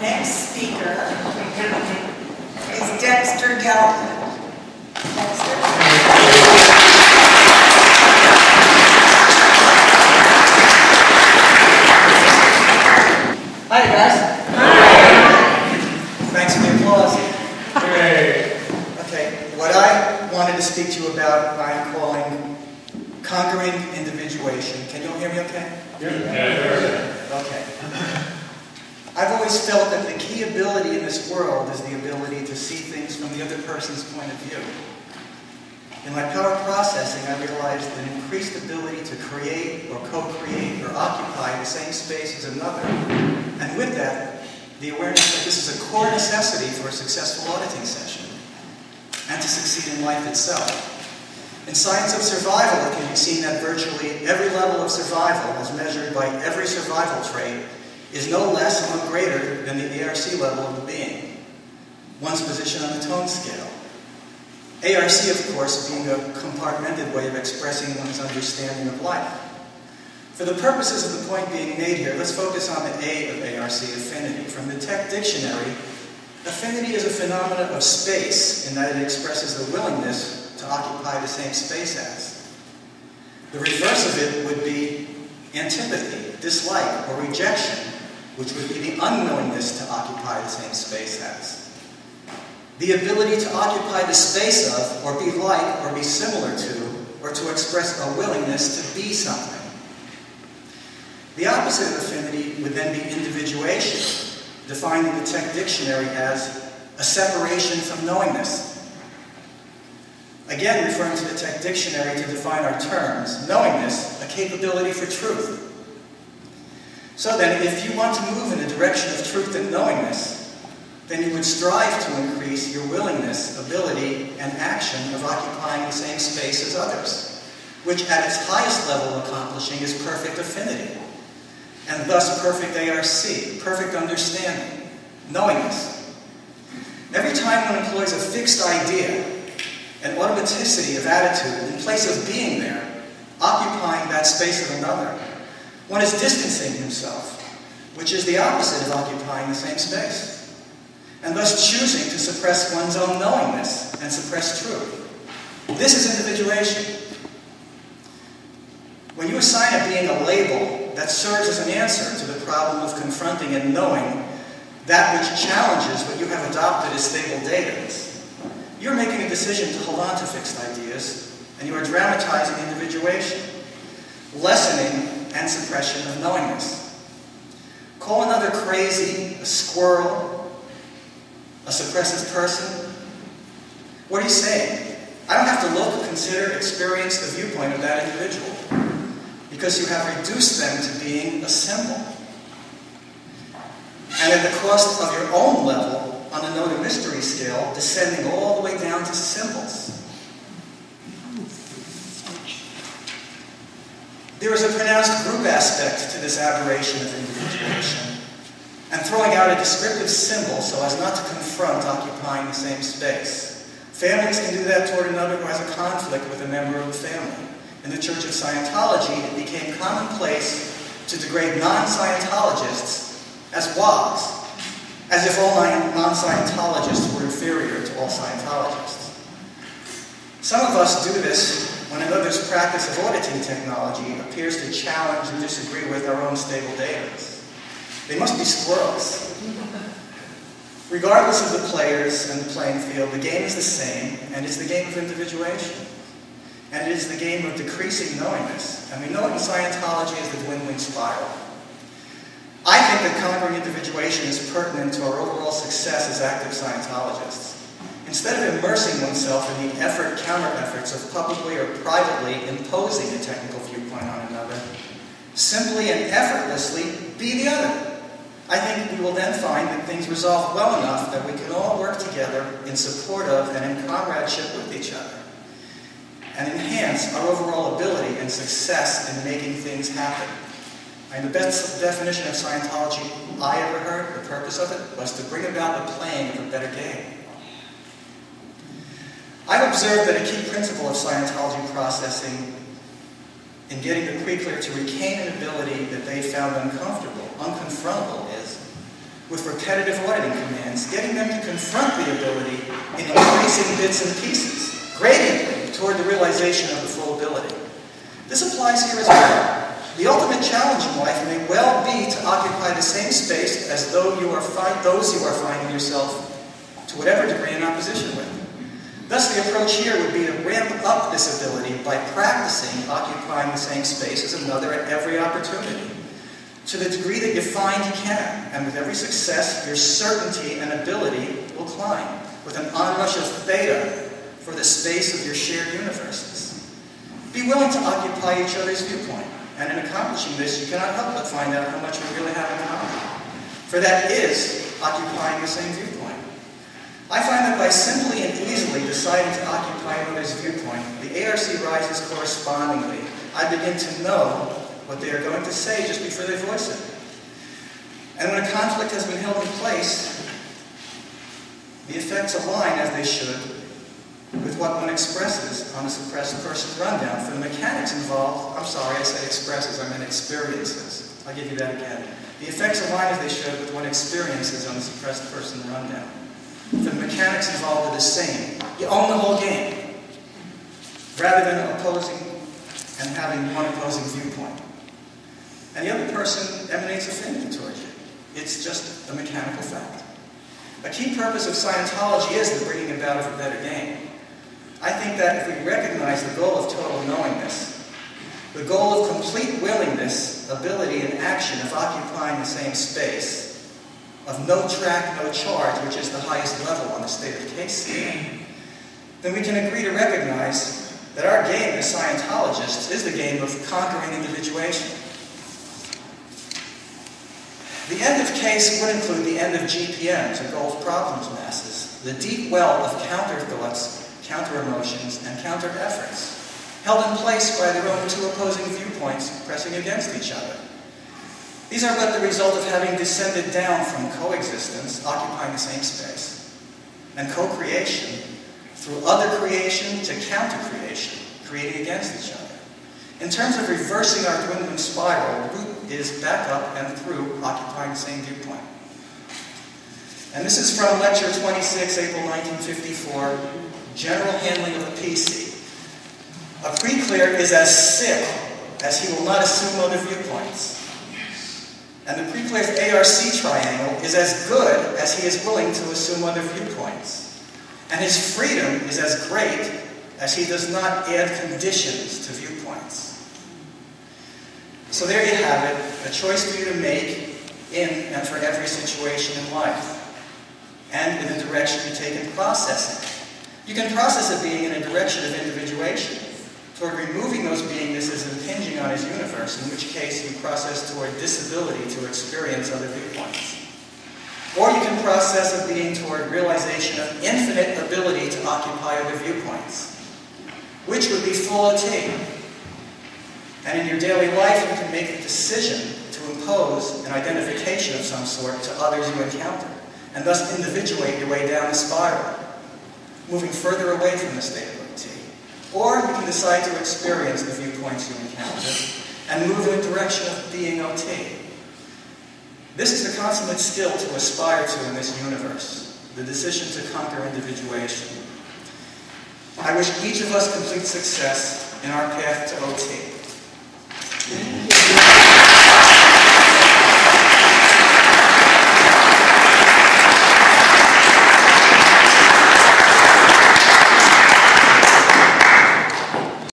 next speaker is Dexter Gelman. Dexter? Hi, guys. Hi. Thanks for the applause. Hey. Okay, what I wanted to speak to you about, I'm calling conquering individuation. Can you all hear me okay? Yeah. Okay. I've always felt that the key ability in this world is the ability to see things from the other person's point of view. In my power processing, I realized an increased ability to create or co-create or occupy the same space as another. And with that, the awareness that this is a core necessity for a successful auditing session and to succeed in life itself. In Science of Survival, it can be seen that virtually every level of survival, as measured by every survival trait, is no less or greater than the ARC level of the being, one's position on the tone scale. ARC, of course, being a compartmented way of expressing one's understanding of life. For the purposes of the point being made here, let's focus on the A of ARC, affinity. From the Tech Dictionary, affinity is a phenomenon of space in that it expresses the willingness to occupy the same space as. The reverse of it would be antipathy, dislike, or rejection, which would be the unwillingness to occupy the same space as. The ability to occupy the space of, or be like, or be similar to, or to express a willingness to be something. The opposite of affinity would then be individuation, defined in the Tech Dictionary as a separation from knowingness. Again, referring to the Tech Dictionary to define our terms, knowingness, a capability for truth. So then, if you want to move in the direction of truth and knowingness, then you would strive to increase your willingness, ability, and action of occupying the same space as others, which at its highest level of accomplishing is perfect affinity, and thus perfect ARC, perfect understanding, knowingness. Every time one employs a fixed idea, an automaticity of attitude in place of being there, occupying that space of another, one is distancing himself, which is the opposite of occupying the same space, and thus choosing to suppress one's own knowingness and suppress truth. This is individuation. When you assign a being a label that serves as an answer to the problem of confronting and knowing that which challenges what you have adopted as stable data, you're making a decision to hold on to fixed ideas, and you are dramatizing individuation, lessening and suppression of knowingness. Call another crazy, a squirrel, a suppressive person. What are you saying? I don't have to look, consider, experience the viewpoint of that individual, because you have reduced them to being a symbol. And at the cost of your own level, on a note of mystery scale, descending all the way down to symbols. There is a pronounced group aspect to this aberration of individuation, and throwing out a descriptive symbol so as not to confront occupying the same space. Families can do that toward another who has a conflict with a member of the family. In the Church of Scientology, it became commonplace to degrade non-Scientologists as wogs, as if all non-Scientologists were inferior to all Scientologists. Some of us do this when another's practice of auditing technology appears to challenge and disagree with our own stable data. They must be squirrels. Regardless of the players and the playing field, the game is the same, and it's the game of individuation. And it is the game of decreasing knowingness. And we know it in Scientology as the dwindling spiral. I think that conquering individuation is pertinent to our overall success as active Scientologists. Instead of immersing oneself in the counter-efforts of publicly or privately imposing a technical viewpoint on another, simply and effortlessly be the other. I think we will then find that things resolve well enough that we can all work together in support of and in comradeship with each other, and enhance our overall ability and success in making things happen. And the best definition of Scientology I ever heard, the purpose of it, was to bring about the playing of a better game. I've observed that a key principle of Scientology processing in getting the pre-clear to retain an ability that they found unconfrontable is with repetitive auditing commands, getting them to confront the ability in increasing bits and pieces, gradiently toward the realization of the full ability. This applies here as well. The ultimate challenge in life may well be to occupy the same space as those you are finding yourself to whatever degree in opposition with. Thus, the approach here would be to ramp up this ability by practicing occupying the same space as another at every opportunity, to the degree that you find you can, and with every success, your certainty and ability will climb, with an onrush of theta for the space of your shared universes. Be willing to occupy each other's viewpoint, and in accomplishing this, you cannot help but find out how much we really have in common. For that is occupying the same viewpoint. I find that by simply and easily deciding to occupy another's viewpoint, the ARC rises correspondingly. I begin to know what they are going to say just before they voice it. And when a conflict has been held in place, the effects align as they should with what one expresses on a suppressed person rundown. For the mechanics involved, I'm sorry, I said expresses, I meant experiences. I'll give you that again. The effects align as they should with what experiences on the suppressed person rundown. For the mechanics involved are the same. You own the whole game, rather than opposing and having one opposing viewpoint. And the other person emanates affinity towards you. It's just a mechanical fact. A key purpose of Scientology is the bringing about of a better game. I think that if we recognize the goal of total knowingness, the goal of complete willingness, ability, and action of occupying the same space, of no track, no charge, which is the highest level on the state of case scale, then we can agree to recognize that our game as Scientologists is the game of conquering individuation. The end of case would include the end of GPMs, or goals problems masses, the deep well of counter-thoughts, counter-emotions, and counter-efforts, held in place by their own two opposing viewpoints pressing against each other. These are but the result of having descended down from coexistence, occupying the same space, and co-creation through other creation to counter-creation, creating against each other. In terms of reversing our dwindling spiral, the route is back up and through occupying the same viewpoint. And this is from Lecture 26, April 1954, General Handling of the PC. A pre-clear is as sick as he will not assume other viewpoints. And the pre-clear's ARC triangle is as good as he is willing to assume other viewpoints. And his freedom is as great as he does not add conditions to viewpoints. So there you have it, a choice for you to make in and for every situation in life, and in the direction you take in processing. You can process a being in a direction of individuation, toward removing those beingnesses impinging on his universe, in which case you process toward disability to experience other viewpoints. Or you can process a being toward realization of infinite ability to occupy other viewpoints, which would be full OT. And in your daily life, you can make the decision to impose an identification of some sort to others you encounter, and thus individuate your way down the spiral, moving further away from the state of OT. Or you can decide to experience the viewpoints you encounter and move in the direction of being OT. This is the consummate skill to aspire to in this universe, the decision to conquer individuation. I wish each of us complete success in our path to OT.